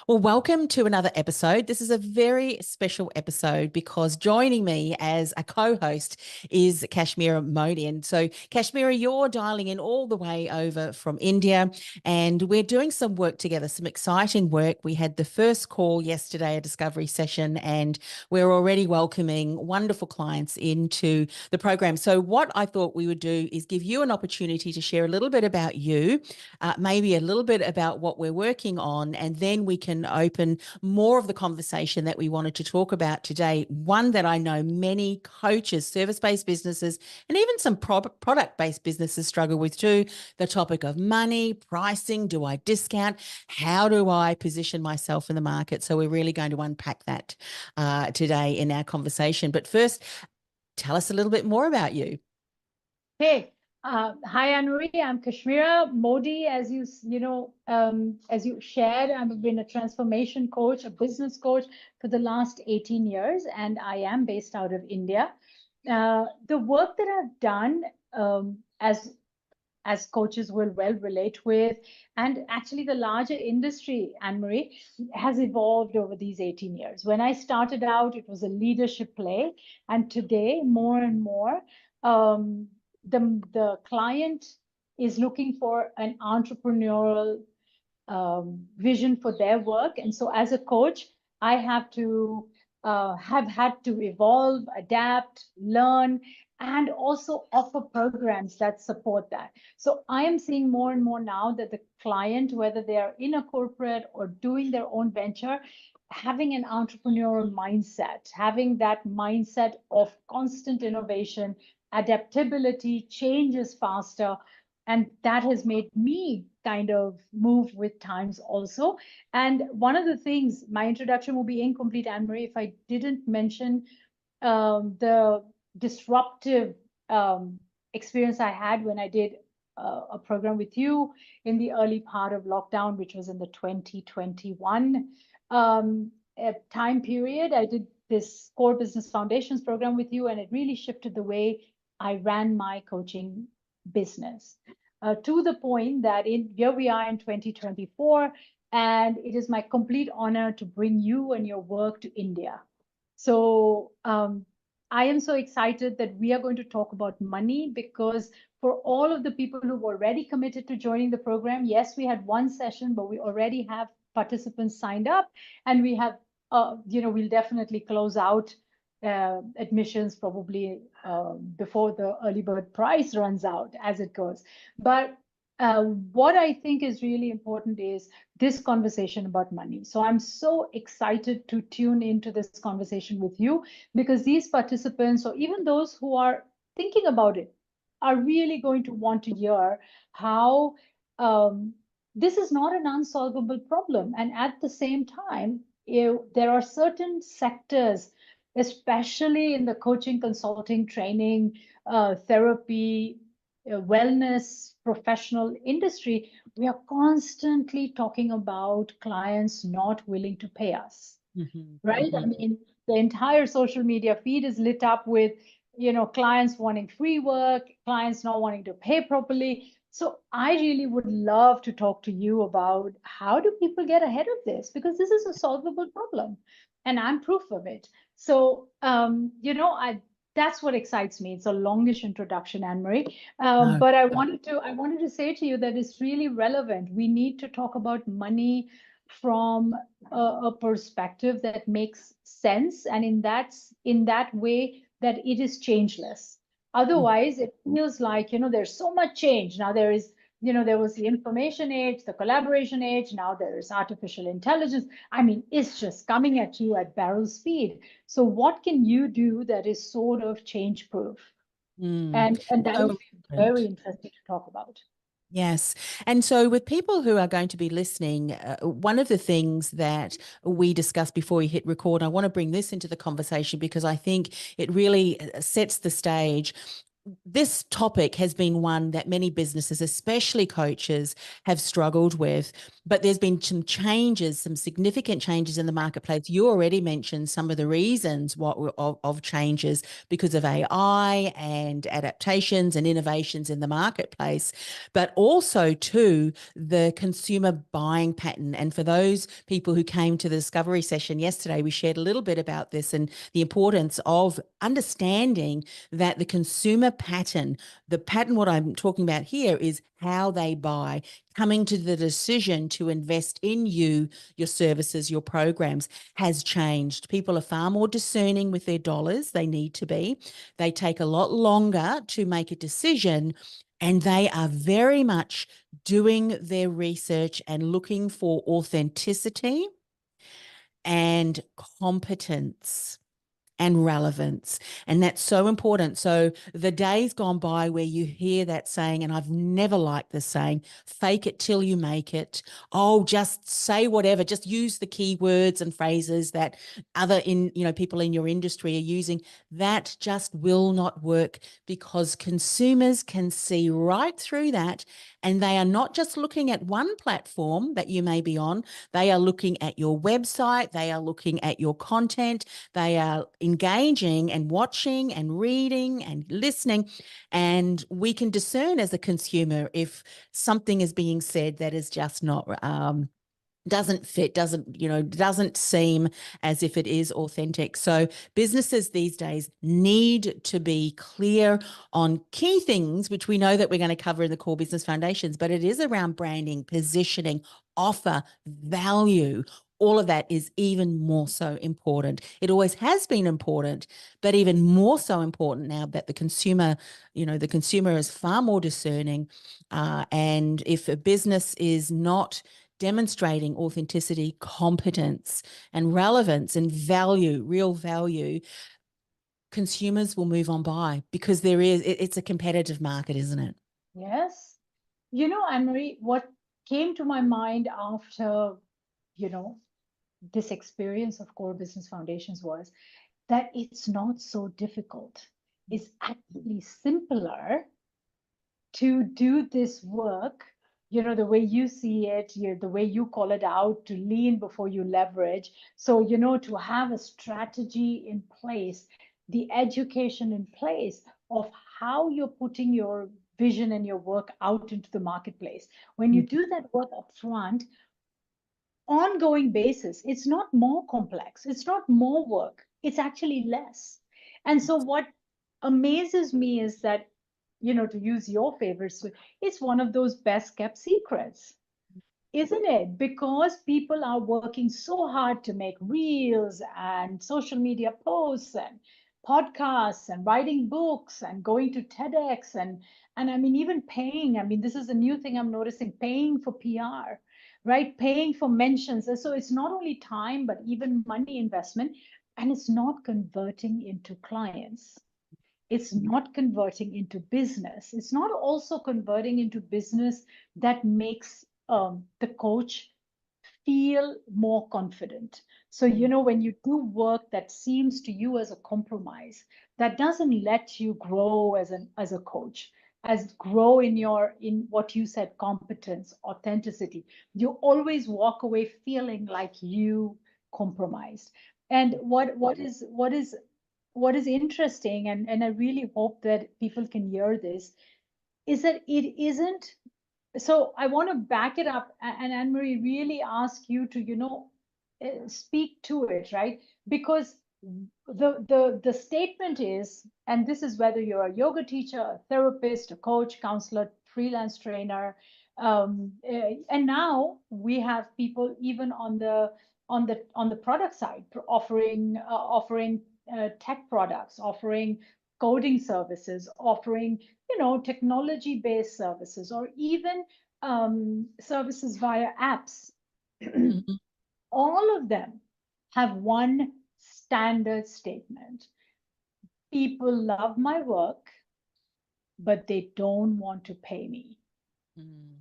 Well, welcome to another episode. This is a very special episode because joining me as a co-host is Kashmira Mody. And so, Kashmira, you're dialing in all the way over from India, and we're doing some work together, some exciting work. We had the first call yesterday, a discovery session, and we're already welcoming wonderful clients into the program. So, what I thought we would do is give you an opportunity to share a little bit about you, maybe a little bit about what we're working on, and then we can open more of the conversation that we wanted to talk about today. One that I know many coaches, service-based businesses, and even some product-based businesses struggle with too, the topic of money, pricing, do I discount? How do I position myself in the market? So we're really going to unpack that today in our conversation. But first, tell us a little bit more about you. Hey, hi Annemarie. I'm Kashmira. Mody, as as you shared, I've been a transformation coach, a business coach for the last 18 years, and I am based out of India. The work that I've done as coaches will well relate with, and actually the larger industry, Annemarie, has evolved over these 18 years. When I started out, it was a leadership play, and today, more and more, the client is looking for an entrepreneurial vision for their work. And so as a coach, I have had to evolve, adapt, learn, and also offer programs that support that. So I am seeing more and more now that the client, whether they are in a corporate or doing their own venture, having an entrepreneurial mindset, having that mindset of constant innovation, adaptability, changes faster. And that has made me kind of move with times also. And one of the things, my introduction will be incomplete, Annemarie, if I didn't mention the disruptive experience I had when I did a program with you in the early part of lockdown, which was in the 2021 time period. I did this core business foundations program with you, and it really shifted the way I ran my coaching business to the point that here we are in 2024, and it is my complete honor to bring you and your work to India. So I am so excited that we are going to talk about money, because for all of the people who've already committed to joining the program, yes, we had one session, but we already have participants signed up, and we have, we'll definitely close out admissions probably before the early bird price runs out as it goes. But what I think is really important is this conversation about money. So I'm so excited to tune into this conversation with you, because these participants, or even those who are thinking about it, are really going to want to hear how this is not an unsolvable problem. And at the same time, there are certain sectors, especially in the coaching, consulting, training, therapy, wellness, professional industry, we are constantly talking about clients not willing to pay us, right? I mean, the entire social media feed is lit up with, clients wanting free work, clients not wanting to pay properly. So I really would love to talk to you about how do people get ahead of this, because this is a solvable problem, and I'm proof of it. So, that's what excites me. It's a longish introduction, Annemarie, but I wanted to say to you that it's really relevant. We need to talk about money from a perspective that makes sense, and in that way that it is changeless. Otherwise, it feels like, there's so much change now. There was the information age, the collaboration age. Now there is artificial intelligence. I mean, it's just coming at you at barrel speed. So what can you do that is sort of change proof? And that would be very interesting to talk about. Yes. And so with people who are going to be listening, one of the things that we discussed before we hit record, I want to bring this into the conversation because I think it really sets the stage. this topic has been one that many businesses, especially coaches, have struggled with. But there's been some changes, some significant changes in the marketplace. You already mentioned some of the reasons of changes because of AI and adaptations and innovations in the marketplace, but also too the consumer buying pattern. And for those people who came to the discovery session yesterday, we shared a little bit about this and the importance of understanding that the consumer pattern, the pattern, what I'm talking about here is how they buy, coming to the decision to invest in you, your services, your programs has changed. People are far more discerning with their dollars. They need to be. They take a lot longer to make a decision. And they are very much doing their research and looking for authenticity and competence and relevance. And that's so important. So the days gone by where you hear that saying, and I've never liked this saying, fake it till you make it. Oh, just say whatever, just use the keywords and phrases that people in your industry are using. That just will not work because consumers can see right through that. And they are not just looking at one platform that you may be on, they are looking at your website, they are looking at your content, they are engaging and watching and reading and listening. And we can discern as a consumer if something is being said that is just not doesn't fit, doesn't seem as if it is authentic. So businesses these days need to be clear on key things, which we know that we're going to cover in the core business foundations, but it is around branding, positioning, offer, value. All of that is even more so important. It always has been important, but even more so important now that the consumer is far more discerning. And if a business is not demonstrating authenticity, competence, and relevance and value, real value, consumers will move on by because it's a competitive market, isn't it? Yes. Annemarie, what came to my mind after, you know, this experience of core business foundations was that it's not so difficult. It's actually simpler to do this work, the way you see it, the way you call it out, to lean before you leverage. So, to have a strategy in place, the education in place of how you're putting your vision and your work out into the marketplace. When you do that work up front, ongoing basis, it's not more complex, it's not more work, it's actually less. And so what amazes me is that, to use your favorites, it's one of those best kept secrets, isn't it? Because people are working so hard to make reels and social media posts and podcasts and writing books and going to TEDx and I mean even paying. I mean, this is a new thing I'm noticing, paying for PR, right? Paying for mentions. And so it's not only time, but even money investment, and it's not converting into clients. It's not converting into business. It's not also converting into business that makes the coach feel more confident. So, when you do work that seems to you as a compromise, that doesn't let you grow as a coach, as grow in what you said, competence, authenticity. You always walk away feeling like you compromised. And what is interesting, and I really hope that people can hear this, is that it isn't. So I want to back it up, and Anne-Marie, really ask you to, speak to it, right? Because the statement is, and this is whether you're a yoga teacher, a therapist, a coach, counselor, freelance trainer, and now we have people even on the product side offering tech products, offering coding services, offering technology-based services, or even services via apps. Mhm. All of them have one standard statement: people love my work, but they don't want to pay me. Mm.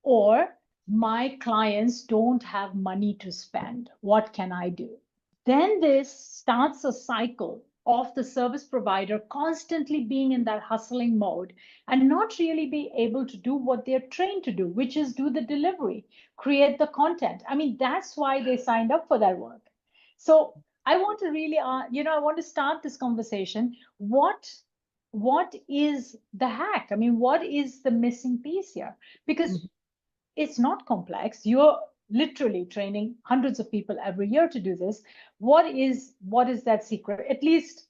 Or my clients don't have money to spend. What can I do? Then this starts a cycle of the service provider constantly being in that hustling mode and not really be able to do what they're trained to do, which is do the delivery, create the content. I mean, that's why they signed up for that work. So I want to really, I want to start this conversation. What is the hack? I mean, what is the missing piece here? Because it's not complex. You're literally training hundreds of people every year to do this. What is that secret? At least,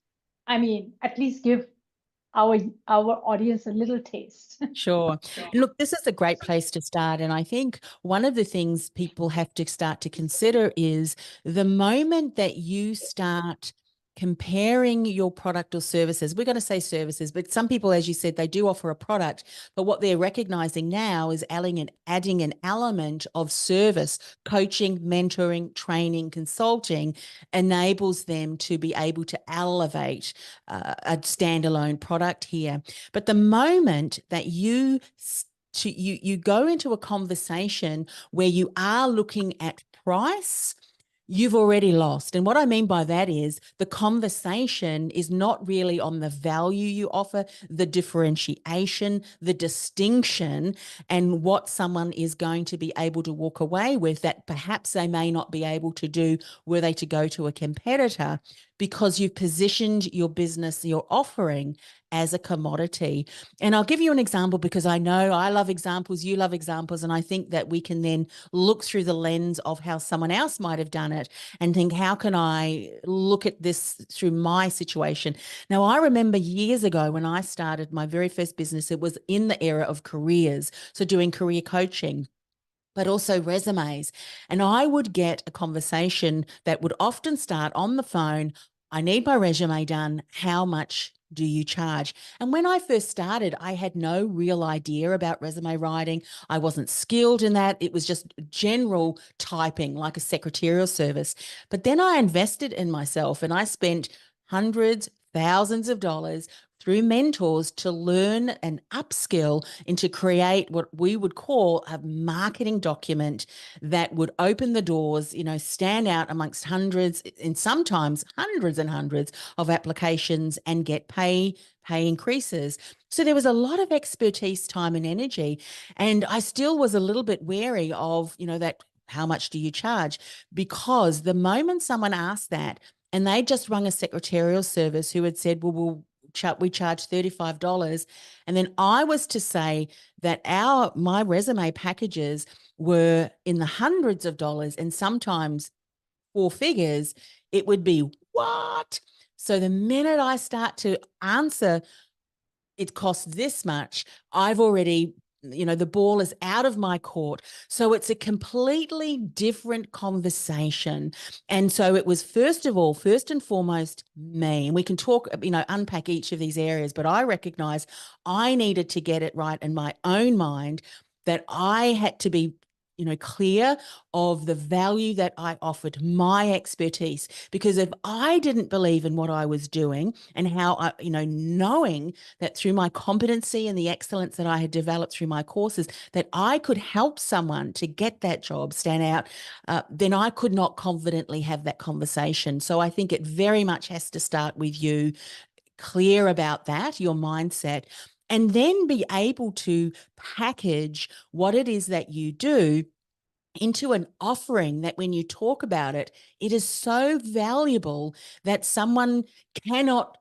I mean, at least give our audience a little taste. Sure. And look, this is a great place to start. And I think one of the things people have to start to consider is the moment that you start comparing your product or services. We're going to say services, but some people, as you said, they do offer a product. But what they're recognizing now is adding an element of service, coaching, mentoring, training, consulting enables them to be able to elevate a standalone product here. But the moment that you go into a conversation where you are looking at price, you've already lost. And what I mean by that is the conversation is not really on the value you offer, the differentiation, the distinction, and what someone is going to be able to walk away with that perhaps they may not be able to do were they to go to a competitor, because you've positioned your business, your offering as a commodity. And I'll give you an example because I know I love examples, you love examples, and I think that we can then look through the lens of how someone else might have done it and think, how can I look at this through my situation? Now, I remember years ago when I started my very first business, it was in the era of careers, so doing career coaching, but also resumes. And I would get a conversation that would often start on the phone. I need my resume done. How much do you charge? And when I first started, I had no real idea about resume writing. I wasn't skilled in that. It was just general typing, like a secretarial service. But then I invested in myself and I spent hundreds, thousands of dollars through mentors to learn and upskill and to create what we would call a marketing document that would open the doors, stand out amongst hundreds and sometimes hundreds and hundreds of applications and get pay increases. So there was a lot of expertise, time, and energy. And I still was a little bit wary of, that how much do you charge? Because the moment someone asked that, and they just rung a secretarial service who had said, well, we charge $35. And then I was to say that my resume packages were in the hundreds of dollars and sometimes four figures, it would be what? So the minute I start to answer, it costs this much, I've already, the ball is out of my court. So it's a completely different conversation. And so it was, first and foremost, me. And we can talk, unpack each of these areas, but I recognize I needed to get it right in my own mind, that I had to be clear of the value that I offered, my expertise. Because if I didn't believe in what I was doing and how I, knowing that through my competency and the excellence that I had developed through my courses, that I could help someone to get that job, stand out, then I could not confidently have that conversation. So I think it very much has to start with you clear about that, your mindset, and then be able to package what it is that you do into an offering that when you talk about it, it is so valuable that someone cannot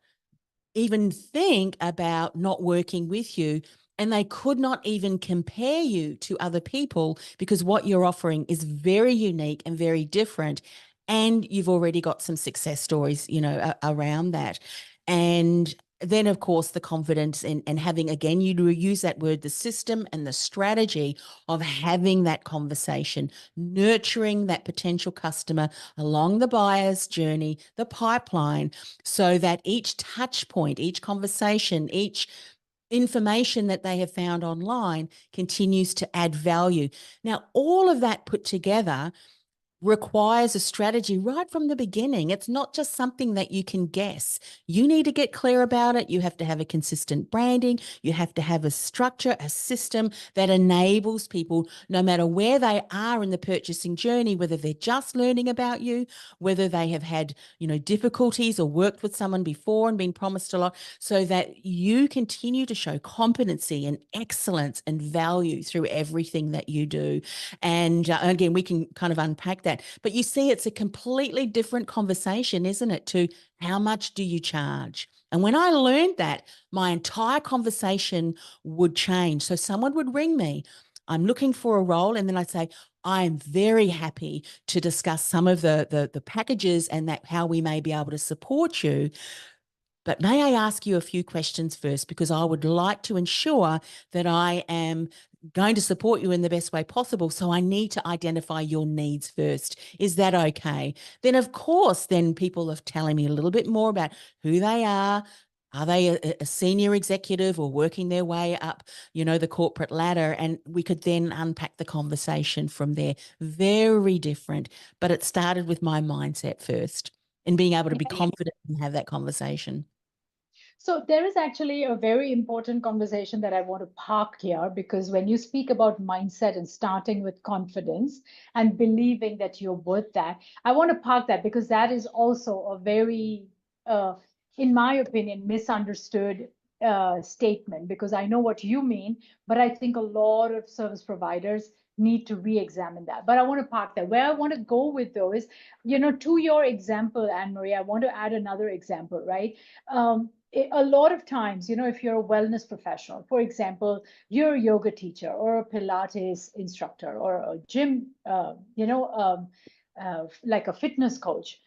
even think about not working with you. And they could not even compare you to other people because what you're offering is very unique and very different. And you've already got some success stories, around that. And then, of course, the confidence and having, again, you use that word, the system and the strategy of having that conversation, nurturing that potential customer along the buyer's journey, the pipeline, so that each touch point, each conversation, each information that they have found online continues to add value. Now, all of that put together requires a strategy right from the beginning. It's not just something that you can guess. You need to get clear about it. You have to have a consistent branding. You have to have a structure, a system that enables people, no matter where they are in the purchasing journey, whether they're just learning about you, whether they have had, difficulties or worked with someone before and been promised a lot, so that you continue to show competency and excellence and value through everything that you do. And again, we can kind of unpack that. But you see, it's a completely different conversation, isn't it, to how much do you charge? And when I learned that, my entire conversation would change. So someone would ring me, I'm looking for a role, and then I'd say, I'm very happy to discuss some of the packages and that how we may be able to support you. But may I ask you a few questions first, because I would like to ensure that I am going to support you in the best way possible. So I need to identify your needs first. Is that okay? Then, of course, then people are telling me a little bit more about who they are. Are they a senior executive or working their way up, the corporate ladder? And we could then unpack the conversation from there. Very different. But it started with my mindset first and being able to be confident and have that conversation. So there is actually a very important conversation that I want to park here, because when you speak about mindset and starting with confidence and believing that you're worth that, I want to park that, because that is also a very, in my opinion, misunderstood statement, because I know what you mean, but I think a lot of service providers need to re-examine that. But I want to park that. Where I want to go with though is, to your example, Annemarie, I want to add another example, right? A lot of times, if you're a wellness professional, for example, you're a yoga teacher or a Pilates instructor or a gym, like a fitness coach,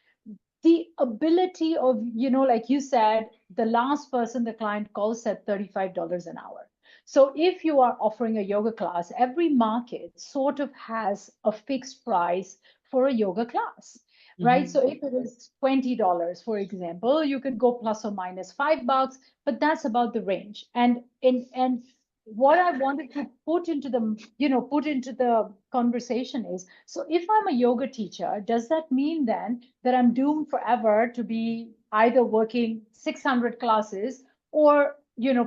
the ability of, like you said, the last person the client calls said $35 an hour. So if you are offering a yoga class, every market sort of has a fixed price for a yoga class, right? Mm-hmm. So if it is $20, for example, you could go plus or minus $5, but that's about the range. And what I wanted to put into the conversation is, so if I'm a yoga teacher, does that mean then that I'm doomed forever to be either working 600 classes or,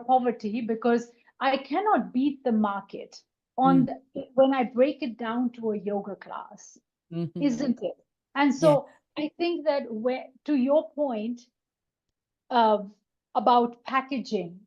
poverty, because I cannot beat the market when I break it down to a yoga class, Mm-hmm. isn't it? And Yeah. so I think that to your point, uh, about packaging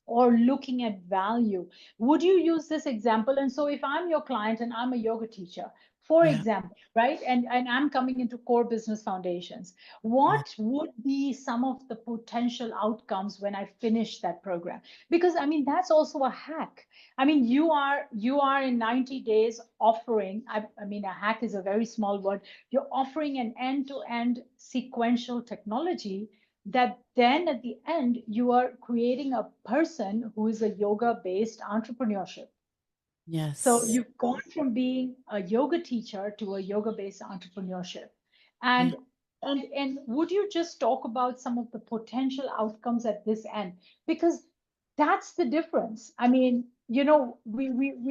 or looking at value, would you use this example? And so if I'm your client and I'm a yoga teacher, for Yeah. example, right, and I'm coming into core business foundations, Yeah. what would be some of the potential outcomes when I finish that program? Because I mean, that's also a hack. I mean, you are in 90 days offering, I mean, a hack is a very small word. You're offering an end-to-end sequential technology that then at the end you are creating a person who is a yoga based entrepreneurship. So Yes. you've gone from being a yoga teacher to a yoga based entrepreneurship. Yeah. And and and would you just talk about some of the potential outcomes at this end, because that's the difference. I mean, we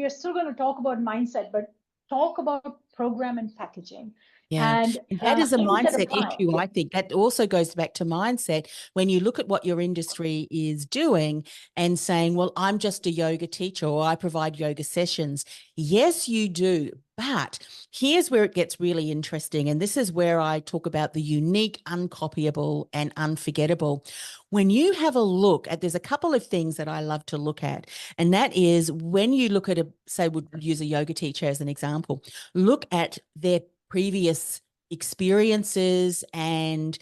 are still going to talk about mindset, but talk about program and packaging. Yeah. And And that is a instead of mindset issue, I think. That also goes back to mindset. When you look at what your industry is doing and saying, well, I'm just a yoga teacher or I provide yoga sessions. Yes, you do. But here's where it gets really interesting. And this is where I talk about the unique, uncopyable, and unforgettable. When you have a look at, there's a couple of things that I love to look at. And that is when you look at say, we'll use a yoga teacher as an example, look at their previous experiences and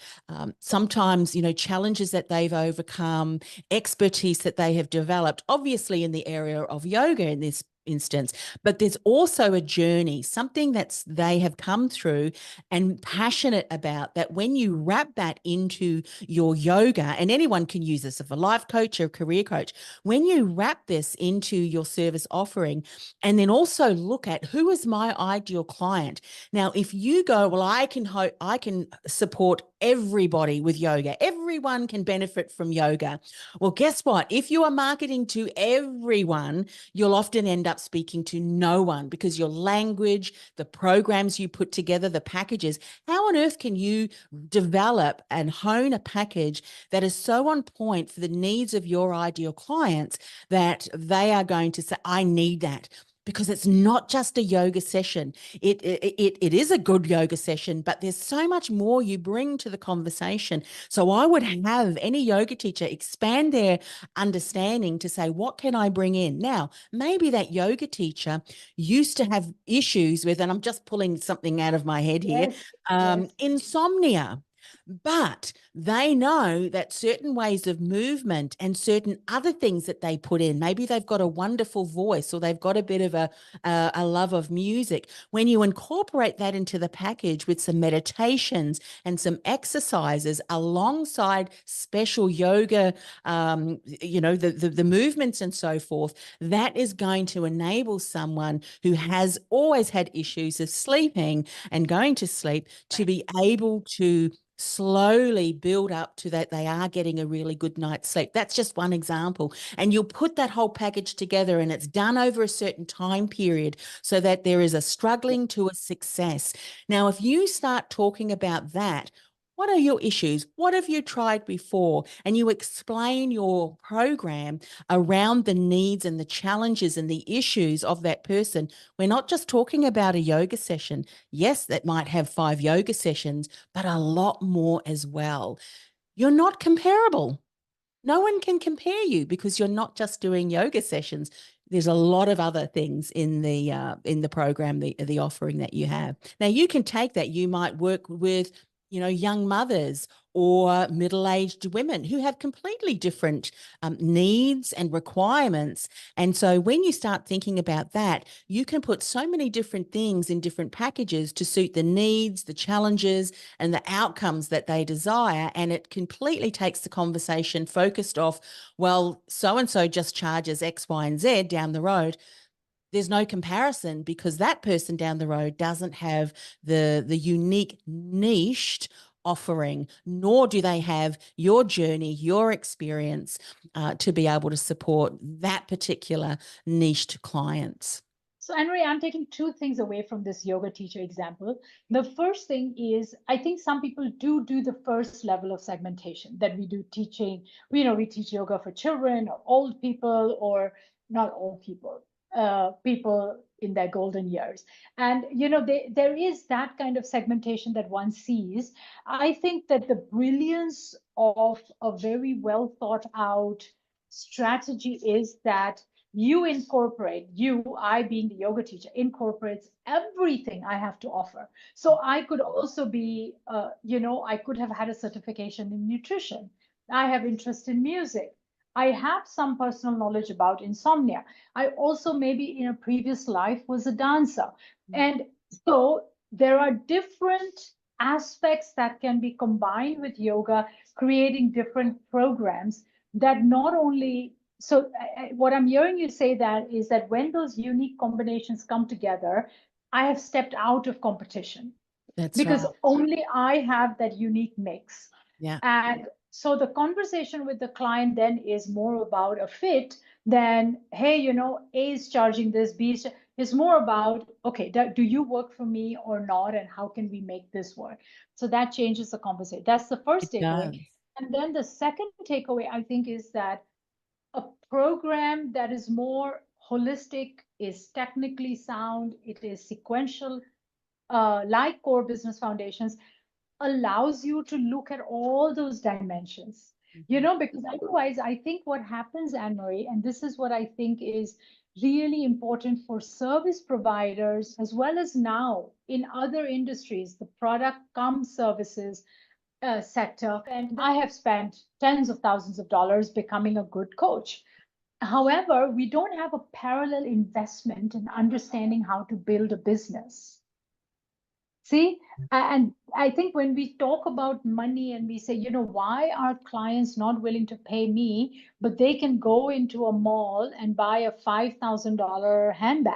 sometimes challenges that they've overcome, expertise that they have developed, obviously in the area of yoga in this instance, but there's also a journey, something that's they have come through and passionate about, that when you wrap that into your yoga, and anyone can use this, if a life coach or a career coach, when you wrap this into your service offering, and then also look at who is my ideal client. Now, if you go, well, I can support everybody with yoga. Everyone can benefit from yoga. Well, guess what? If you are marketing to everyone, you'll often end up speaking to no one because your language, the programs you put together, the packages, how on earth can you develop and hone a package that is so on point for the needs of your ideal clients that they are going to say, I need that? Because it's not just a yoga session. It is a good yoga session, but there's so much more you bring to the conversation. So I would have any yoga teacher expand their understanding to say, what can I bring in? Now, maybe that yoga teacher used to have issues with, and I'm just pulling something out of my head here, Yes, yes. insomnia. But they know that certain ways of movement and certain other things that they put in, maybe they've got a wonderful voice or they've got a bit of a love of music. When you incorporate that into the package with some meditations and some exercises alongside special yoga, the movements and so forth, that is going to enable someone who has always had issues of sleeping and going to sleep to be able to slowly build up to that they are getting a really good night's sleep. That's just one example. And you'll put that whole package together and it's done over a certain time period so that there is a struggling to a success. Now, if you start talking about that, what are your issues? What have you tried before? And you explain your program around the needs and the challenges and the issues of that person. We're not just talking about a yoga session. Yes, that might have 5 yoga sessions, but a lot more as well. You're not comparable. No one can compare you because you're not just doing yoga sessions. There's a lot of other things in the program, the offering that you have. Now you can take that. You might work with young mothers or middle-aged women who have completely different needs and requirements. And so when you start thinking about that, you can put so many different things in different packages to suit the needs, the challenges, and the outcomes that they desire. And it completely takes the conversation focused off, well, so-and-so just charges X, Y, and Z down the road. There's no comparison because that person down the road doesn't have the unique niched offering, nor do they have your journey, your experience to be able to support that particular niched clients. So, Annemarie, I'm taking two things away from this yoga teacher example. The first thing is, I think some people do the first level of segmentation that we do teaching. We teach yoga for children or old people, or not old people, people in their golden years. And, there is that kind of segmentation that one sees. I think that the brilliance of a very well thought out strategy is that I being the yoga teacher, incorporates everything I have to offer. So I could also be, I could have had a certification in nutrition. I have interest in music. I have some personal knowledge about insomnia. I also maybe in a previous life was a dancer. And so there are different aspects that can be combined with yoga, creating different programs that not only so what I'm hearing you say that is that when those unique combinations come together, I have stepped out of competition That's because right. only I have that unique mix. Yeah. And so the conversation with the client then is more about a fit than, hey, A is charging this, B is more about, okay, do you work for me or not? And how can we make this work? So that changes the conversation. That's the It first takeaway. does. And then the second takeaway, I think, is that a program that is more holistic, is technically sound, it is sequential, like core business foundations, allows you to look at all those dimensions. Because otherwise, I think what happens, Anne-Marie, and this is what I think is really important for service providers, as well as now in other industries, the product comes services sector. And I have spent tens of thousands of dollars becoming a good coach. However, we don't have a parallel investment in understanding how to build a business. See, and I think when we talk about money and we say, why are clients not willing to pay me, but they can go into a mall and buy a $5,000 handbag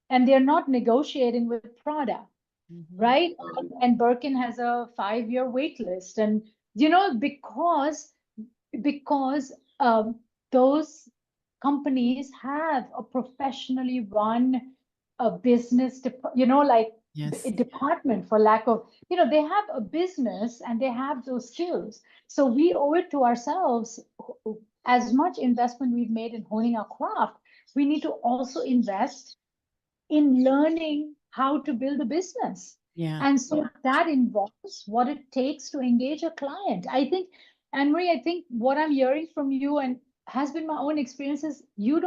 and they're not negotiating with Prada. Mhm. right? And Birkin has a 5-year wait list. And, because those companies have a professionally run a business, like a Yes. department, for lack of, they have a business and they have those skills. So we owe it to ourselves, as much investment we've made in honing our craft, we need to also invest in learning how to build a business. Yeah. And so that involves what it takes to engage a client. I think, Anne-Marie, I think what I'm hearing from you and has been my own experience is you're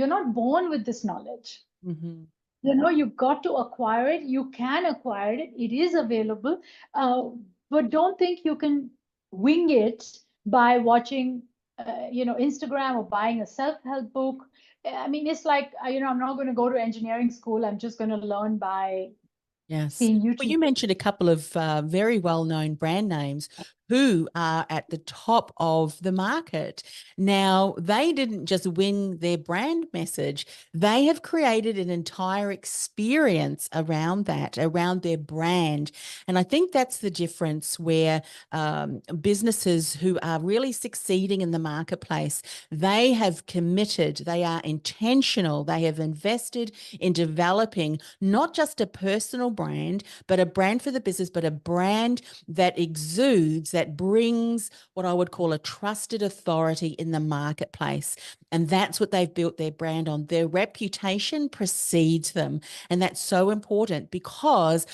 not born with this knowledge. Mm-hmm. You've got to acquire it. You can acquire it. It is available. Uh, but don't think you can wing it by watching, Instagram or buying a self-help book. I mean, it's like, I'm not going to go to engineering school. I'm just going to learn by Yes. seeing Well, YouTube. you mentioned a couple of very well-known brand names who are at the top of the market. Now, they didn't just win their brand message, they have created an entire experience around that, around their brand. And I think that's the difference where businesses who are really succeeding in the marketplace, they have committed, they are intentional, they have invested in developing not just a personal brand, but a brand for the business, but a brand that exudes, that brings what I would call a trusted authority in the marketplace. And that's what they've built their brand on. Their reputation precedes them. And that's so important because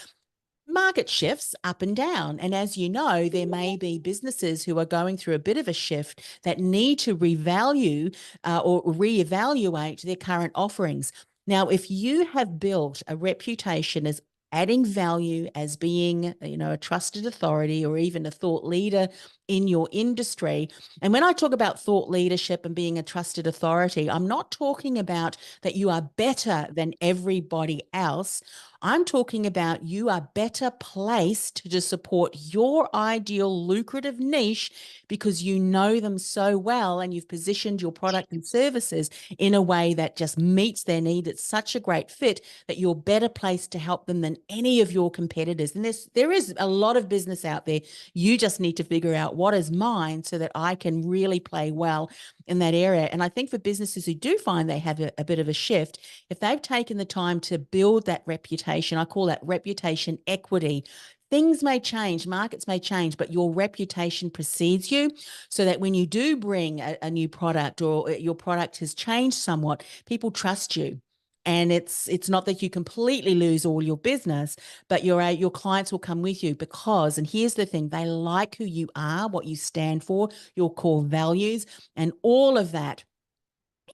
market shifts up and down. And as you know, there may be businesses who are going through a bit of a shift that need to revalue or reevaluate their current offerings. Now, if you have built a reputation as adding value, as being, a trusted authority or even a thought leader in your industry. And when I talk about thought leadership and being a trusted authority, I'm not talking about that you are better than everybody else. I'm talking about you are better placed to support your ideal lucrative niche because you know them so well and you've positioned your product and services in a way that just meets their need. It's such a great fit that you're better placed to help them than any of your competitors. And there is a lot of business out there. You just need to figure out what is mine so that I can really play well in that area. And I think for businesses who do find they have a bit of a shift, if they've taken the time to build that reputation, I call that reputation equity. Things may change, markets may change, but your reputation precedes you so that when you do bring a new product or your product has changed somewhat, people trust you. And it's not that you completely lose all your business, but your clients will come with you because, and here's the thing, they like who you are, what you stand for, your core values, and all of that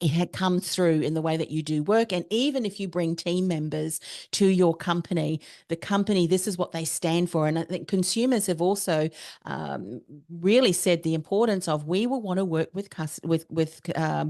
it comes through in the way that you do work. And even if you bring team members to your company, the company, this is what they stand for. And I think consumers have also really said the importance of we will want to work with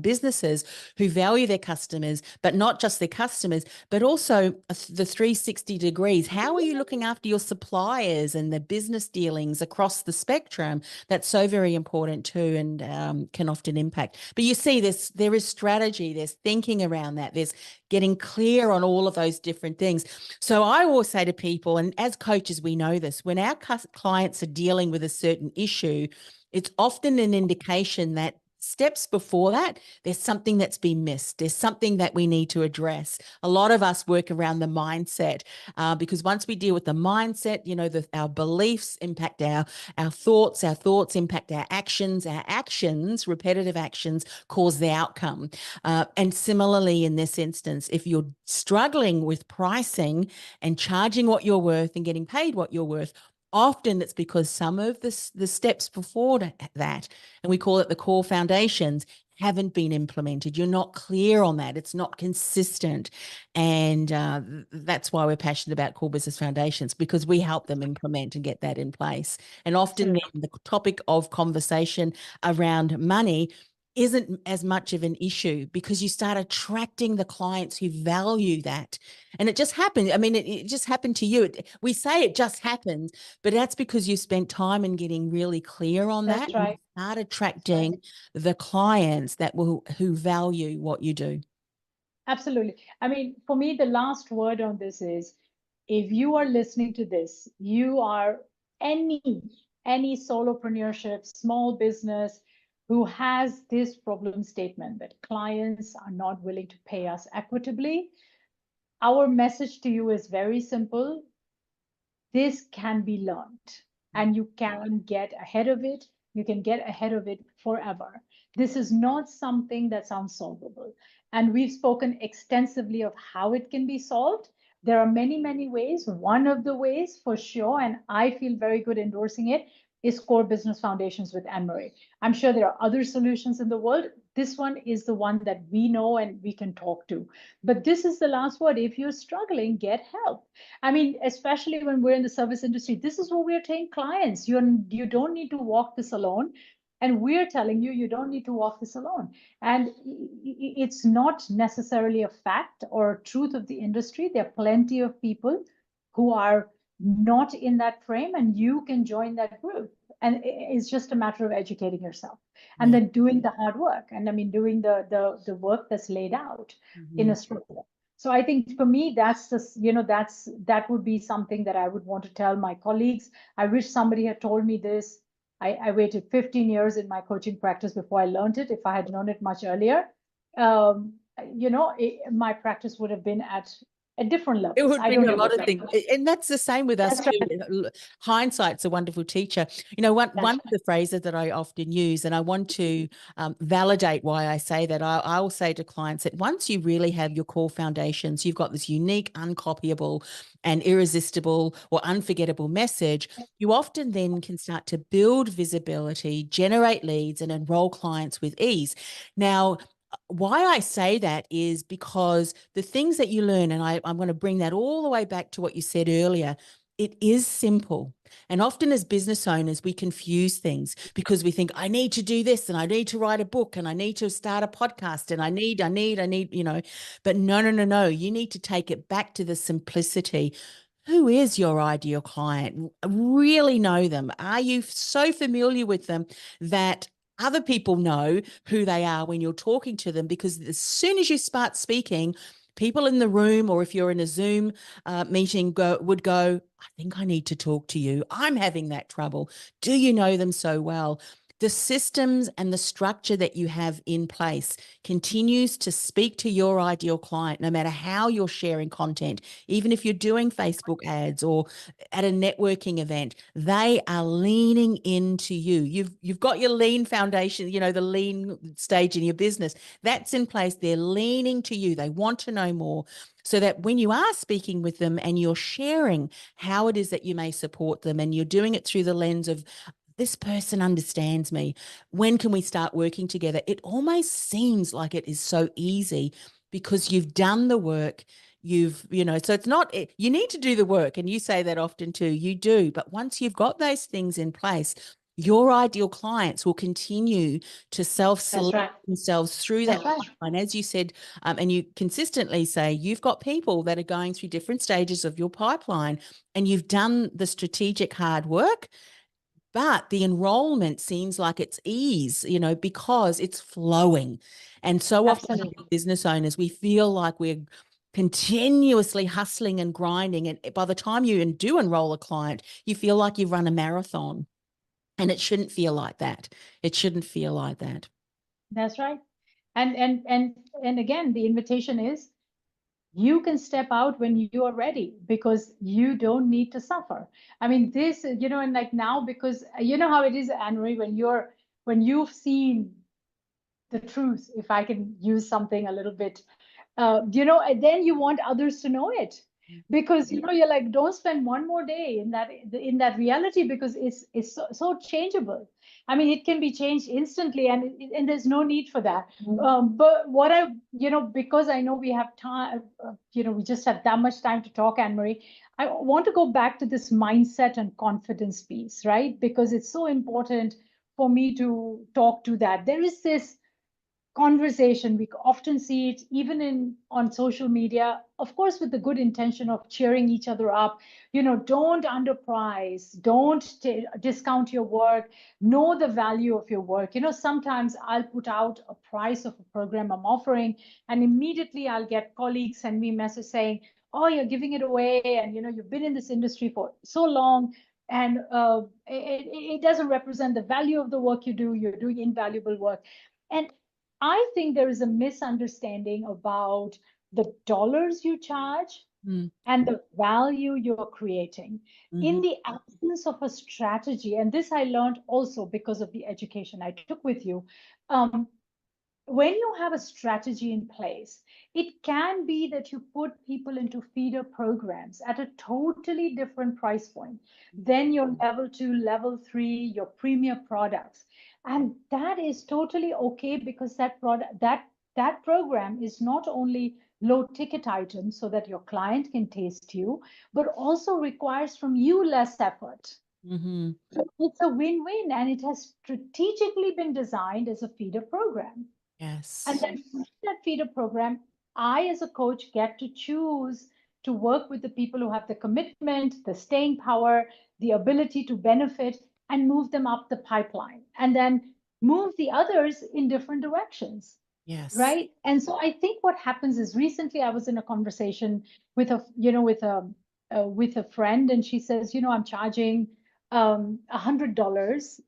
businesses who value their customers, but not just their customers, but also the 360 degrees. How are you looking after your suppliers and the business dealings across the spectrum? That's so very important too, and can often impact. But you see, there is strategy, there's thinking around that, there's getting clear on all of those different things. So I always say to people, and as coaches, we know this, when our clients are dealing with a certain issue, it's often an indication that steps before that, there's something that's been missed. There's something that we need to address. A lot of us work around the mindset because once we deal with the mindset, our beliefs impact our thoughts impact our actions, repetitive actions cause the outcome. And similarly, in this instance, if you're struggling with pricing and charging what you're worth and getting paid what you're worth, often it's because some of the steps before that, and we call it the core foundations, haven't been implemented. You're not clear on that. It's not consistent. And that's why we're passionate about core business foundations, because we help them implement and get that in place. And often then the topic of conversation around money isn't as much of an issue because you start attracting the clients who value that. And it just happened. I mean, it just happened to you. We say it just happened, but that's because you spent time in getting really clear on that. That's right. And start attracting the clients who value what you do. Absolutely. I mean, for me, the last word on this is if you are listening to this, you are any solopreneurship, small business who has this problem statement that clients are not willing to pay us equitably, our message to you is very simple. This can be learned and you can get ahead of it. You can get ahead of it forever. This is not something that's unsolvable. And we've spoken extensively of how it can be solved. There are many, many ways. One of the ways for sure, and I feel very good endorsing it, is core business foundations with Annemarie. I'm sure there are other solutions in the world. This one is the one that we know and we can talk to. But this is the last word. If you're struggling, get help. I mean, especially when we're in the service industry, this is what we're telling clients. You don't need to walk this alone. And we're telling you, you don't need to walk this alone. And it's not necessarily a fact or truth of the industry. There are plenty of people who are not in that frame, and you can join that group. And it's just a matter of educating yourself and then doing the hard work. And I mean, doing the work that's laid out in a structure. So I think for me, that's just, that would be something that I would want to tell my colleagues. I wish somebody had told me this. I waited 15 years in my coaching practice before I learned it. If I had known it much earlier, my practice would have been at a different level. It would be a lot of things. And that's the same with us too. Right. Hindsight's a wonderful teacher. One of the phrases that I often use, and I want to validate why I say that, I will say to clients that once you really have your core foundations, you've got this unique, uncopyable and irresistible or unforgettable message, you often then can start to build visibility, generate leads, and enroll clients with ease. Now, why I say that is because the things that you learn, and I'm going to bring that all the way back to what you said earlier, it is simple. And often as business owners, we confuse things because we think, I need to do this and I need to write a book and I need to start a podcast and I need, but no. You need to take it back to the simplicity. Who is your ideal client? Really know them. Are you so familiar with them that other people know who they are when you're talking to them? Because as soon as you start speaking, people in the room, or if you're in a Zoom meeting, would go, I think I need to talk to you. I'm having that trouble. Do you know them so well? The systems and the structure that you have in place continues to speak to your ideal client, no matter how you're sharing content. Even if you're doing Facebook ads or at a networking event, they are leaning into you. You've got your lean foundation, the lean stage in your business. That's in place. They're leaning to you. They want to know more, so that when you are speaking with them and you're sharing how it is that you may support them, and you're doing it through the lens of, this person understands me, when can we start working together? It almost seems like it is so easy because you've done the work. So it's not, you need to do the work. And you say that often too, you do. But once you've got those things in place, your ideal clients will continue to self-select themselves through that pipeline. As you said, and you consistently say, you've got people that are going through different stages of your pipeline and you've done the strategic hard work. But the enrollment seems like it's ease, because it's flowing. And so often as business owners, we feel like we're continuously hustling and grinding. And by the time you do enroll a client, you feel like you've run a marathon. And it shouldn't feel like that. It shouldn't feel like that. That's right. And again, the invitation is, you can step out when you are ready, because you don't need to suffer. I mean, this, and like now, because you know how it is, Annemarie, when you've seen the truth, if I can use something a little bit, and then you want others to know it, because you're like, don't spend one more day in that reality, because it's so changeable. I mean, it can be changed instantly, and there's no need for that. But what I, because I know we have time, we just have that much time to talk, Annemarie, I want to go back to this mindset and confidence piece, right? Because it's so important for me to talk to that. There is this conversation, we often see it even on social media, of course, with the good intention of cheering each other up. Don't underprice, don't discount your work, know the value of your work. Sometimes I'll put out a price of a program I'm offering, and immediately I'll get colleagues send me a message saying, oh, you're giving it away, and you've been in this industry for so long, and it doesn't represent the value of the work you do. You're doing invaluable work. And I think there is a misunderstanding about the dollars you charge Mm. and the value you're creating. Mm-hmm. In the absence of a strategy, and this I learned also because of the education I took with you, when you have a strategy in place, it can be that you put people into feeder programs at a totally different price point than your level 2, level 3, your premier products. And that is totally okay, because that program is not only low ticket items so that your client can taste you, but also requires from you less effort. Mm-hmm. So it's a win-win, and it has strategically been designed as a feeder program. And Yes. then from that feeder program, I, as a coach, get to choose to work with the people who have the commitment, the staying power, the ability to benefit, and move them up the pipeline, and then move the others in different directions. Yes. Right. And so I think what happens is, recently I was in a conversation with with a friend, and she says, I'm charging $100.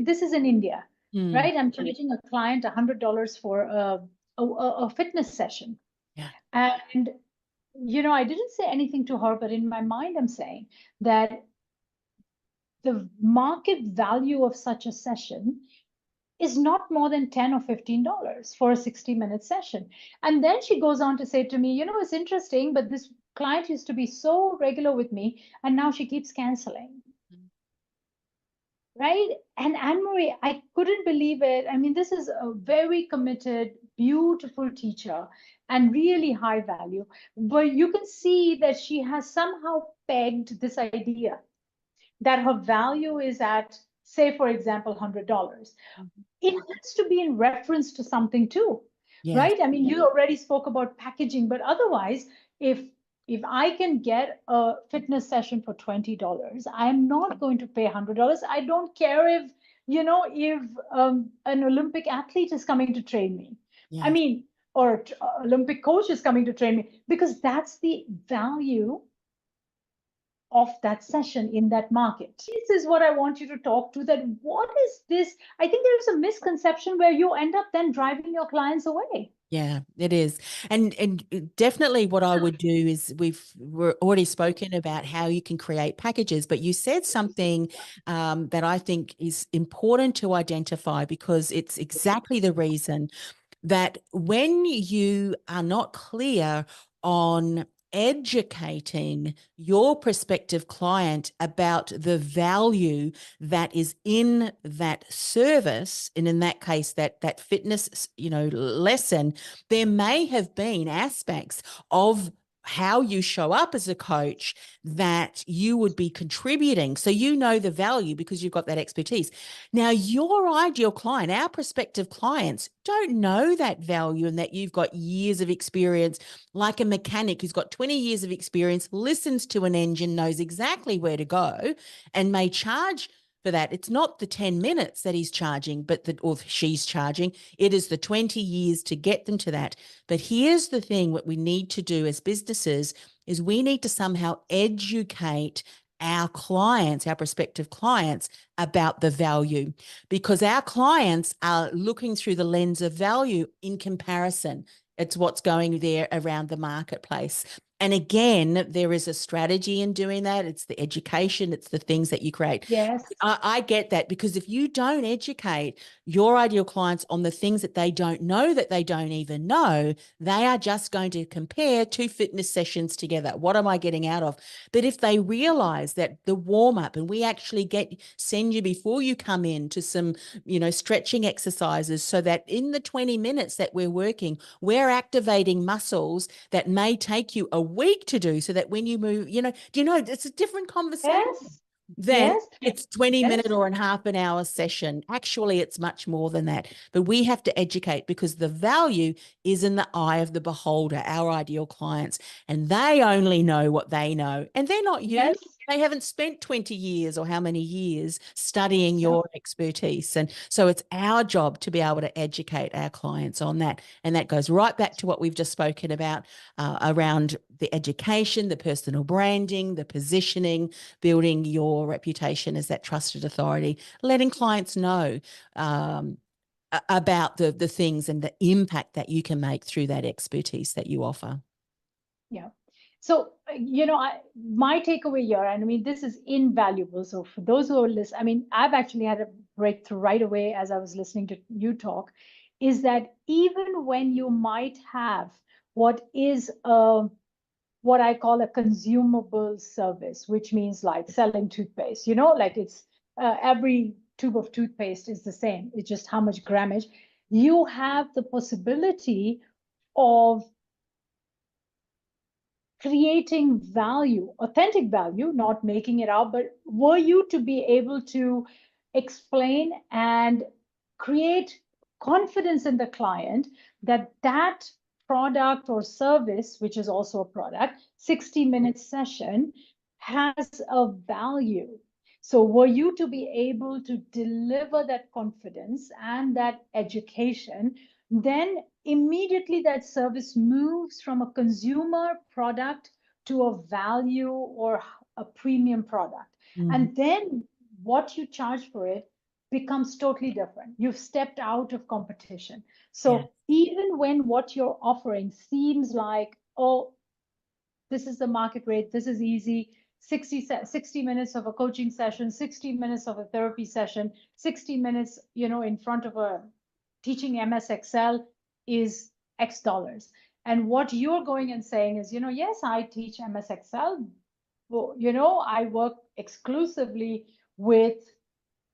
This is in India, Mm. right? I'm charging a client $100 for a fitness session. Yeah. And, I didn't say anything to her, but in my mind, I'm saying that the market value of such a session is not more than $10 or $15 for a 60-minute session. And then she goes on to say to me, it's interesting, but this client used to be so regular with me, and now she keeps canceling. Right? And Annemarie, I couldn't believe it. I mean, this is a very committed, beautiful teacher and really high value. But you can see that she has somehow pegged this idea that her value is at, say, for example, $100. Mhm. It has to be in reference to something too, Yes. right? I mean, you already spoke about packaging, but otherwise, if if I can get a fitness session for $20, I'm not going to pay $100. I don't care if an Olympic athlete is coming to train me. I Yes. mean, or Olympic coach is coming to train me, because that's the value of that session in that market. This is what I want you to talk to, that what is this? I think there's a misconception where you end up then driving your clients away. Yeah, it is. And definitely what I would do is we're already spoken about how you can create packages, but you said something that I think is important to identify, because it's exactly the reason that when you are not clear on educating your prospective client about the value that is in that service, and in that case that fitness lesson, there may have been aspects of how you show up as a coach that you would be contributing. So you know the value because you've got that expertise. Now, your ideal client, our prospective clients, don't know that value, and that you've got years of experience, like a mechanic who's got 20 years of experience, listens to an engine, knows exactly where to go, and may charge for that. It's not the 10 minutes that he's charging, or she's charging. It is the 20 years to get them to that. But here's the thing: what we need to do as businesses is we need to somehow educate our clients, our prospective clients, about the value, because our clients are looking through the lens of value in comparison. It's what's going there around the marketplace. And again, there is a strategy in doing that. It's the education, it's the things that you create. Yes. I get that, because if you don't educate your ideal clients on the things that they don't know, that they don't even know, they are just going to compare two fitness sessions together. What am I getting out of? But if they realize that the warm up, and we actually send you before you come in to some, stretching exercises, so that in the 20 minutes that we're working, we're activating muscles that may take you a week to do, so that when you move, it's a different conversation Yes. then Yes. it's 20-minute Yes. or a half an hour session. Actually, it's much more than that. But we have to educate, because the value is in the eye of the beholder, our ideal clients, and they only know what they know, and they're not you. Yes. They haven't spent 20 years or how many years studying your expertise. And so it's our job to be able to educate our clients on that. And that goes right back to what we've just spoken about around the education, the personal branding, the positioning, building your reputation as that trusted authority, letting clients know about the things and the impact that you can make through that expertise that you offer. Yeah. So, my takeaway here, and I mean, this is invaluable. So for those who are listening, I mean, I've actually had a breakthrough right away as I was listening to you talk, is that even when you might have what is what I call a consumable service, which means like selling toothpaste, like it's every tube of toothpaste is the same. It's just how much grammage. You have the possibility of creating value, authentic value, not making it up, but were you to be able to explain and create confidence in the client that that product or service, which is also a product, 60-minute session has a value. So were you to be able to deliver that confidence and that education, then immediately that service moves from a consumer product to a value or a premium product. And then what you charge for it becomes totally different. You've stepped out of competition. Yeah. So even when what you're offering seems like, oh, this is the market rate, this is easy, 60 minutes of a coaching session, 60 minutes of a therapy session, 60 minutes, in front of a teaching MS Excel is X dollars. And what you're going and saying is, yes, I teach MS Excel. Well, I work exclusively with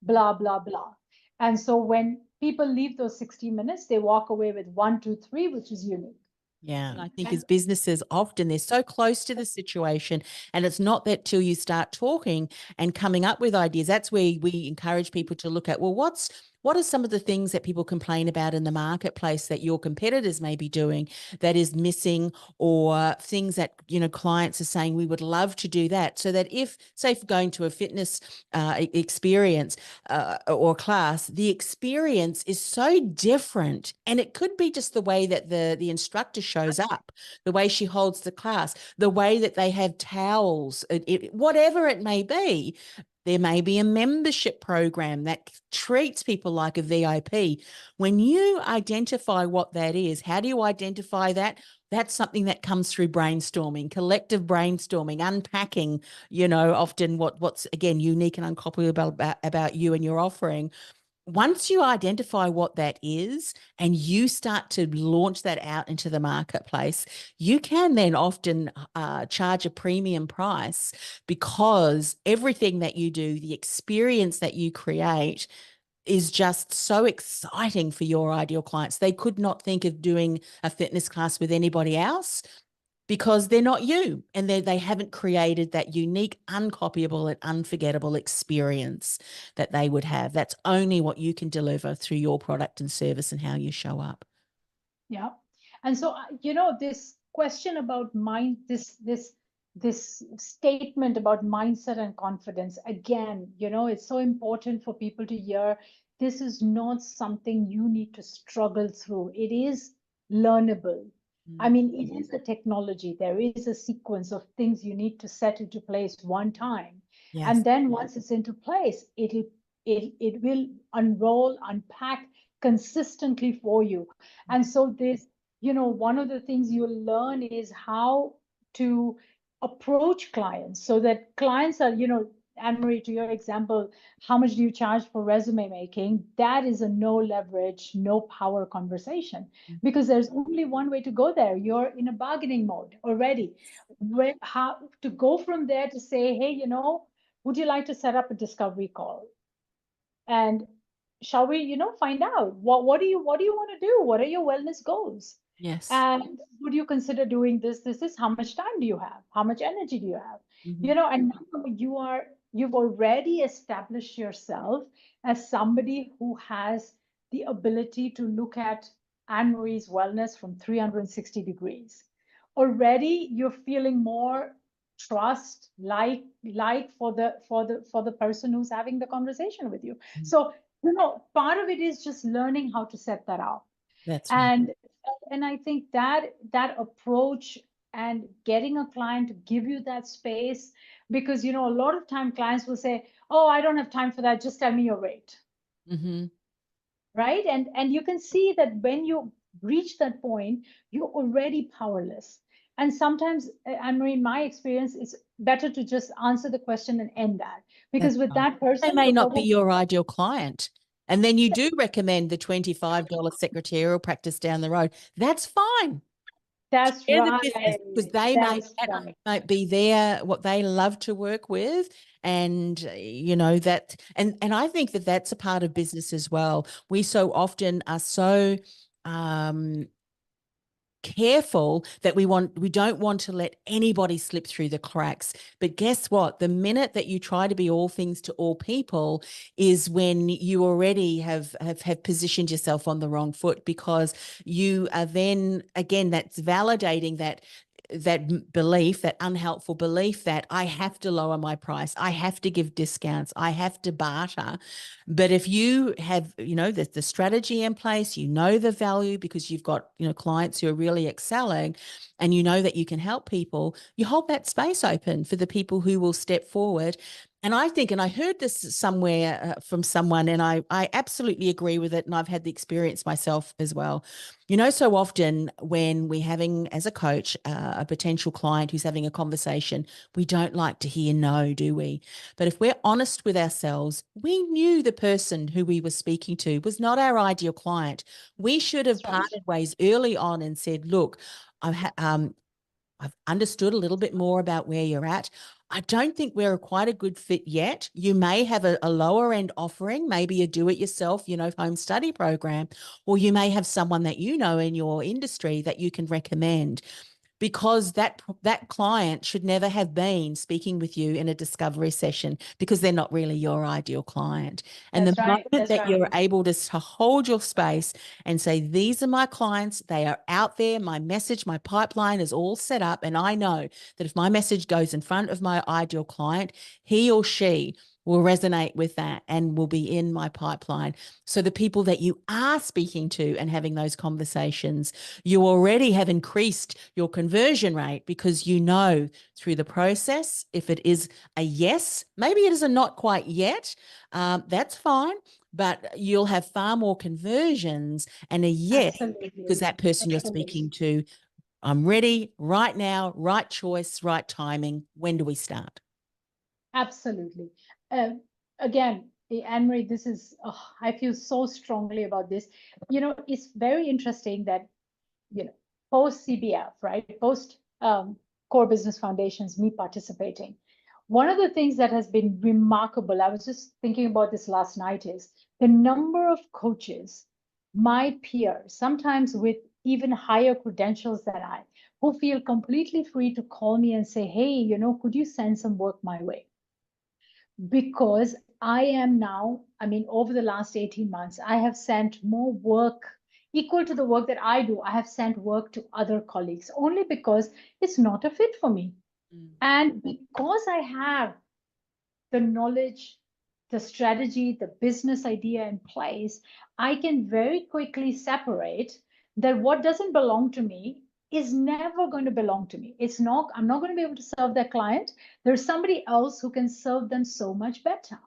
blah, blah, blah. And so when people leave those 60 minutes, they walk away with 1, 2, 3, which is unique. Yeah, I think as businesses, often they're so close to the situation, and it's not that till you start talking and coming up with ideas. That's where we encourage people to look at, well, what are some of the things that people complain about in the marketplace that your competitors may be doing that is missing, or things that clients are saying we would love to do that, so that if, say, if going to a fitness experience or class, the experience is so different, and it could be just the way that the instructor shows up, the way she holds the class, the way that they have towels, whatever it may be. There may be a membership program that treats people like a VIP. When you identify what that is, how do you identify that? That's something that comes through brainstorming, collective brainstorming, unpacking, often what's again unique and uncopyable about you and your offering. Once you identify what that is and you start to launch that out into the marketplace, you can then often charge a premium price, because everything that you do, the experience that you create, is just so exciting for your ideal clients. They could not think of doing a fitness class with anybody else, because they're not you, and they haven't created that unique, uncopyable and unforgettable experience that they would have. That's only what you can deliver through your product and service and how you show up. Yeah. And so, this question about this statement about mindset and confidence, again, it's so important for people to hear. This is not something you need to struggle through. It is learnable. I mean, it is a technology. There is a sequence of things you need to set into place one time. Yes. And then once it's into place, it will unroll, unpack consistently for you. And so this, one of the things you'll learn is how to approach clients so that clients are, Annemarie, to your example, how much do you charge for resume making? That is a no leverage, no power conversation, because there's only one way to go there. You're in a bargaining mode already. How to go from there to say, hey, would you like to set up a discovery call? And shall we, find out what do you want to do? What are your wellness goals? Yes. And would you consider doing this? How much time do you have? How much energy do you have? And now you've already established yourself as somebody who has the ability to look at Anne-Marie's wellness from 360 degrees. Already you're feeling more trust, like for the person who's having the conversation with you. So, you know, part of it is just learning how to set that up. That's right. And I think that approach and getting a client to give you that space, because, you know, a lot of time clients will say, oh, I don't have time for that, just tell me your rate. Mm-hmm. Right? And you can see that when you reach that point, you're already powerless. And sometimes, Anne-Marie, in my experience, it's better to just answer the question and end that, That's because with right. that They person, may you're not be probably your ideal client. And then you do recommend the $25 secretarial practice down the road. That's fine. that's Share the right. business because they That's that right. might be their what they love to work with, and you know that, and I think that that's a part of business as well. We so often are so um careful that we don't want to let anybody slip through the cracks. But guess what? The minute that you try to be all things to all people is when you already have positioned yourself on the wrong foot, because you are then again that's validating that belief, that unhelpful belief that I have to lower my price, I have to give discounts, I have to barter. But if you have, you know, the strategy in place, you know the value because you've got, you know, clients who are really excelling, and you know that you can help people, you hold that space open for the people who will step forward. And I think, and I heard this somewhere from someone, and I absolutely agree with it. And I've had the experience myself as well. You know, so often when we're having, as a coach, a potential client who's having a conversation, we don't like to hear no, do we? But if we're honest with ourselves, we knew the person who we were speaking to was not our ideal client. We should have That's right. parted ways early on and said, look, I've understood a little bit more about where you're at. I don't think we're quite a good fit yet. You may have a lower end offering, maybe a do it yourself, you know, home study program, or you may have someone that you know in your industry that you can recommend, because that client should never have been speaking with you in a discovery session because they're not really your ideal client. And the That's right. moment That's that right. you're able to hold your space and say, these are my clients, they are out there, my message, my pipeline is all set up, and I know that if my message goes in front of my ideal client, he or she will resonate with that and will be in my pipeline. So the people that you are speaking to and having those conversations, you already have increased your conversion rate, because you know through the process, if it is a yes, maybe it is a not quite yet, that's fine, but you'll have far more conversions and a yes, because Absolutely. that person you're Absolutely. speaking to, I'm ready right now, right choice, right timing. When do we start? Absolutely. Uh, Again, Anne-Marie, this is, oh, I feel so strongly about this. You know, it's very interesting that, you know, post CBF, right? Post Core Business Foundations, me participating. One of the things that has been remarkable, I was just thinking about this last night, is the number of coaches, my peers, sometimes with even higher credentials than I, who feel completely free to call me and say, hey, you know, could you send some work my way? Because I am now, I mean, over the last 18 months, I have sent more work equal to the work that I do. I have sent work to other colleagues only because it's not a fit for me. Mm. And because I have the knowledge, the strategy, the business idea in place, I can very quickly separate that what doesn't belong to me is never going to belong to me. It's not, I'm not going to be able to serve that client. There's somebody else who can serve them so much better.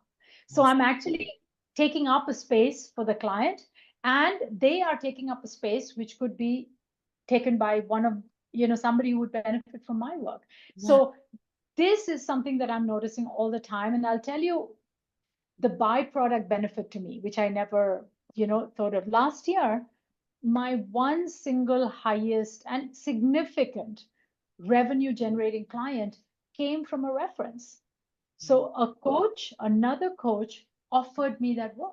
So Yes. I'm actually taking up a space for the client, and they are taking up a space which could be taken by one of, you know, somebody who would benefit from my work. Yeah. So this is something that I'm noticing all the time. And I'll tell you the byproduct benefit to me, which I never, you know, thought of. Last year, my one single highest and significant revenue generating client came from a reference. Mm. So a coach, another coach offered me that work.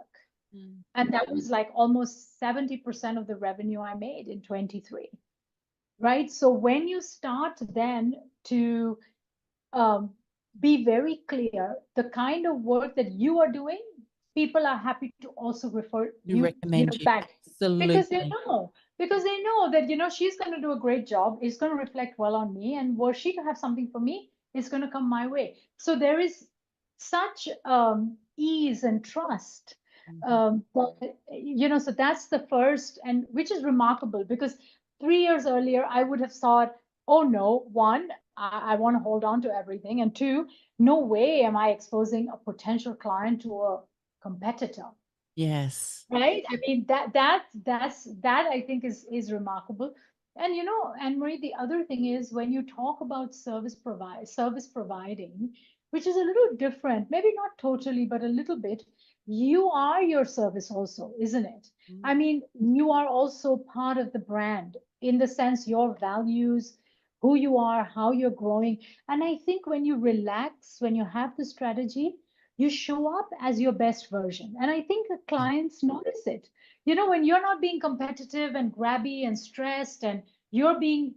Mm. And that was like almost 70% of the revenue I made in 23. Right. So when you start then to um, be very clear the kind of work that you are doing, people are happy to also refer To you know, recommend you. back, because they Absolutely. know, because they know that, you know, she's going to do a great job, it's going to reflect well on me, and were she to have something for me, is going to come my way. So there is such ease and trust. Mhm. So that's the first, and which is remarkable because 3 years earlier, I would have thought, oh no, one, I want to hold on to everything. And two, no way am I exposing a potential client to a competitor. Yes. Right? I mean that I think is remarkable. And Anne-Marie, the other thing is when you talk about service providing, which is a little different, maybe not totally, but a little bit, you are your service also, isn't it? I Mm. mean, you are also part of the brand in the sense your values, who you are, how you're growing. And I think when you relax, when you have the strategy, you show up as your best version. And I think the clients notice it. When you're not being competitive and grabby and stressed, and you're being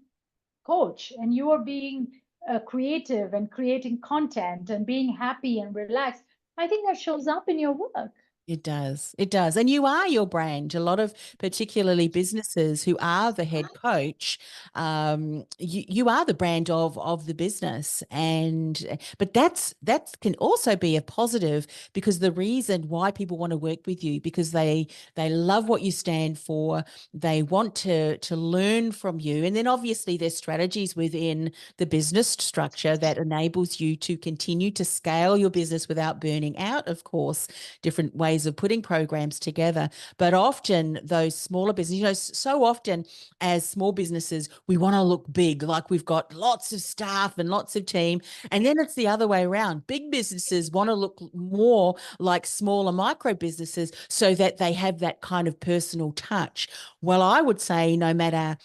coach and you are being creative and creating content and being happy and relaxed, I think that shows up in your work. It does. It does. And you are your brand. A lot of particularly businesses who are the head coach, you are the brand of the business. And but that can also be a positive because the reason why people want to work with you because they love what you stand for. They want to learn from you. And then obviously there's strategies within the business structure that enables you to continue to scale your business without burning out, of course, different ways of putting programs together. But often those smaller businesses, so often as small businesses, we want to look big, like we've got lots of staff and lots of team. And then it's the other way around. Big businesses want to look more like smaller micro businesses so that they have that kind of personal touch. Well, I would say no matter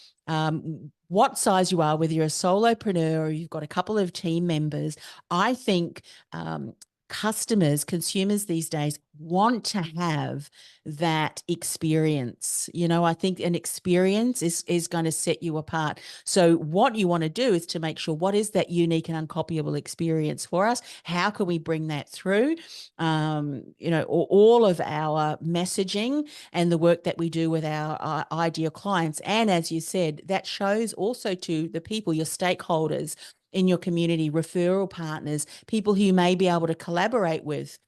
what size you are, whether you're a solopreneur or you've got a couple of team members, I think consumers these days want to have that experience. I think an experience is going to set you apart. So what you want to do is to make sure what is that unique and uncopyable experience for us? How can we bring that through? All of our messaging and the work that we do with our ideal clients. And as you said, that shows also to the people, your stakeholders, in your community, referral partners, people who you may be able to collaborate with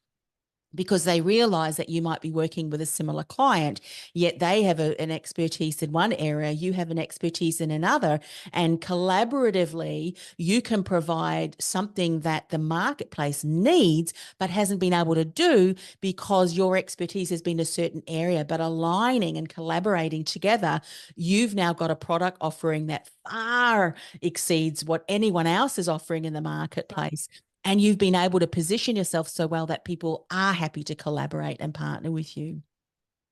because they realize that you might be working with a similar client, yet they have an expertise in one area, you have an expertise in another, and collaboratively you can provide something that the marketplace needs but hasn't been able to do because your expertise has been a certain area. But aligning and collaborating together, you've now got a product offering that far exceeds what anyone else is offering in the marketplace, and you've been able to position yourself so well that people are happy to collaborate and partner with you.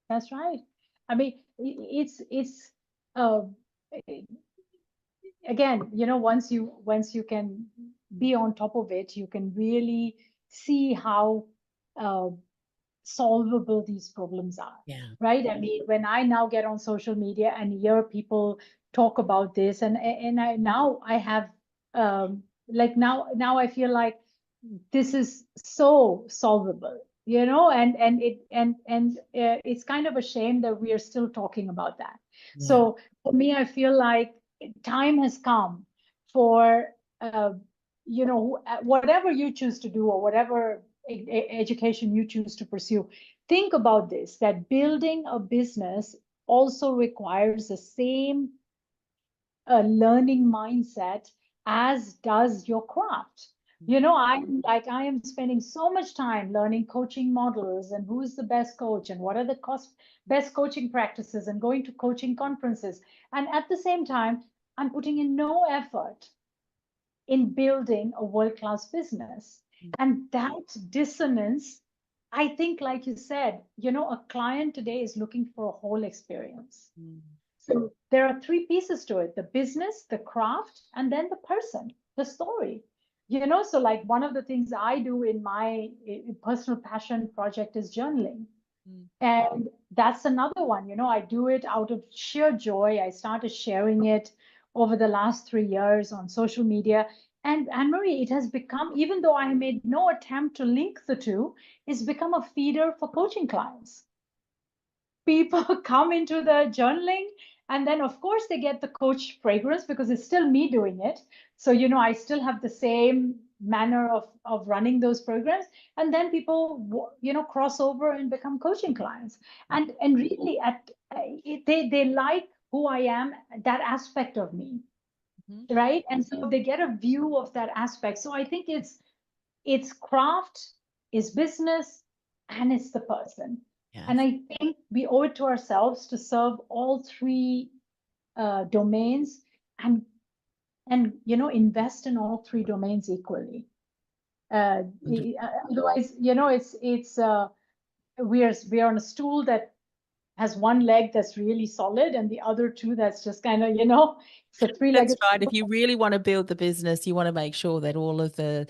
That's right. I mean, it's uh, again, once you can be on top of it, you can really see how uh, solvable these problems are, Yeah. right? I mean, when I now get on social media and hear people talk about this, and I have like now I feel like this is so solvable, and it's kind of a shame that we are still talking about that. Yeah. So for me, I feel like time has come for whatever you choose to do or whatever education you choose to pursue, think about this, that building a business also requires the same learning mindset as does your craft. I am spending so much time learning coaching models and who's the best coach and what are the best coaching practices and going to coaching conferences. And at the same time, I'm putting in no effort in building a world-class business. And that dissonance, I think, like you said, a client today is looking for a whole experience. Mm. So there are three pieces to it: the business, the craft, and then the person, the story. So like one of the things I do in my personal passion project is journaling. Mm. And that's another one. I do it out of sheer joy. I started sharing it over the last 3 years on social media. And Anne-Marie, it has become, even though I made no attempt to link the two, it's become a feeder for coaching clients. People come into the journaling And then, of course, they get the coach fragrance because it's still me doing it. So, I still have the same manner of running those programs. And then people, cross over and become coaching clients. And really, they like who I am, that aspect of me, right? And so they get a view of that aspect. So I think it's craft, it's business, and it's the person. Yes. And I think we owe it to ourselves to serve all three domains and invest in all three domains equally. Otherwise, we are on a stool that has one leg that's really solid and the other two that's just kind of, it's a That's three-legged right. If stool. you really want to build the business, you want to make sure that all of the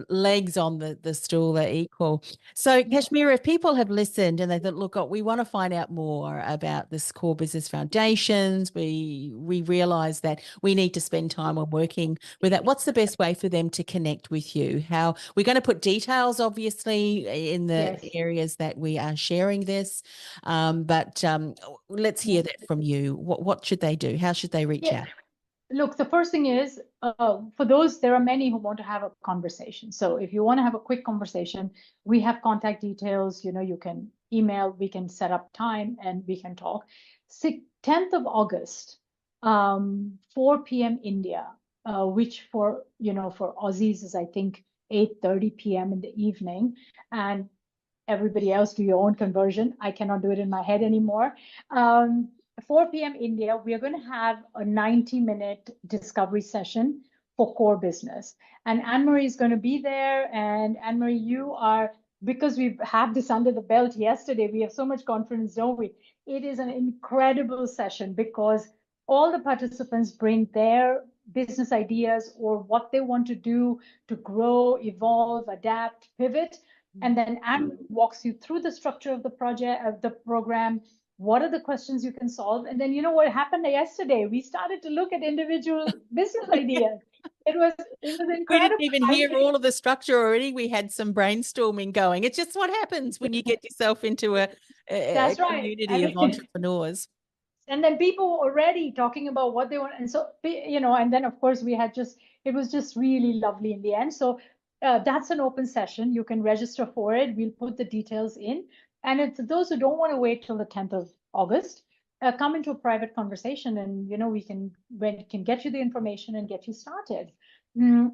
legs on the stool are equal. So, Kashmira, if people have listened and they thought, look, we want to find out more about this core business foundations, we realize that we need to spend time on working with that. What's the best way for them to connect with you? How we're going to put details, obviously, in the Yes. areas that we are sharing this, but let's hear that from you. What should they do? How should they reach Yeah. out? Look, the first thing is, for those, there are many who want to have a conversation. So if you want to have a quick conversation, we have contact details. You can email, we can set up time, and we can talk. 10th of August, 4 p.m. India, which for Aussies is, I think, 8:30 p.m. in the evening. And everybody else, do your own conversion. I cannot do it in my head anymore. 4 p.m. India, we are going to have a 90-minute discovery session for core business. And Annemarie is going to be there. And Annemarie, you are, because we've had this under the belt yesterday, we have so much confidence, don't we? It is an incredible session because all the participants bring their business ideas or what they want to do to grow, evolve, adapt, pivot. And then Anne walks you through the structure of the project, of the program. What are the questions you can solve? And then what happened yesterday? We started to look at individual business ideas. It was We didn't incredible. even hear all of the structure already. We had some brainstorming going. It's just what happens when you get yourself into a That's right. community of entrepreneurs. And then people were already talking about what they want. And so, and then of course it was just really lovely in the end. So that's an open session. You can register for it. We'll put the details in. And it's those who don't want to wait till the 10th of August, come into a private conversation and, we can get you the information and get you started.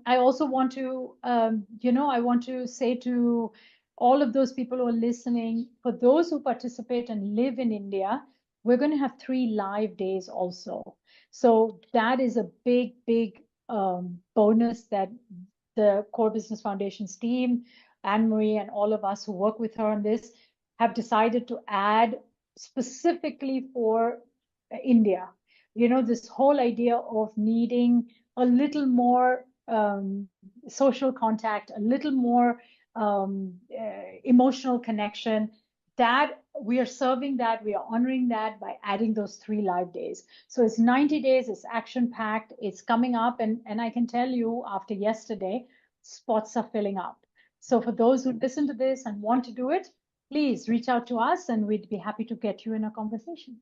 I also want to, I want to say to all of those people who are listening, for those who participate and live in India, we're going to have 3 live days also. So that is a big, big bonus that the Core Business Foundation's team, Annemarie, and all of us who work with her on this have decided to add specifically for India. This whole idea of needing a little more social contact, a little more emotional connection, that we are serving that, we are honoring that by adding those 3 live days. So it's 90 days, it's action packed, it's coming up. And I can tell you after yesterday, spots are filling up. So for those who listen to this and want to do it, please reach out to us and we'd be happy to get you in a conversation.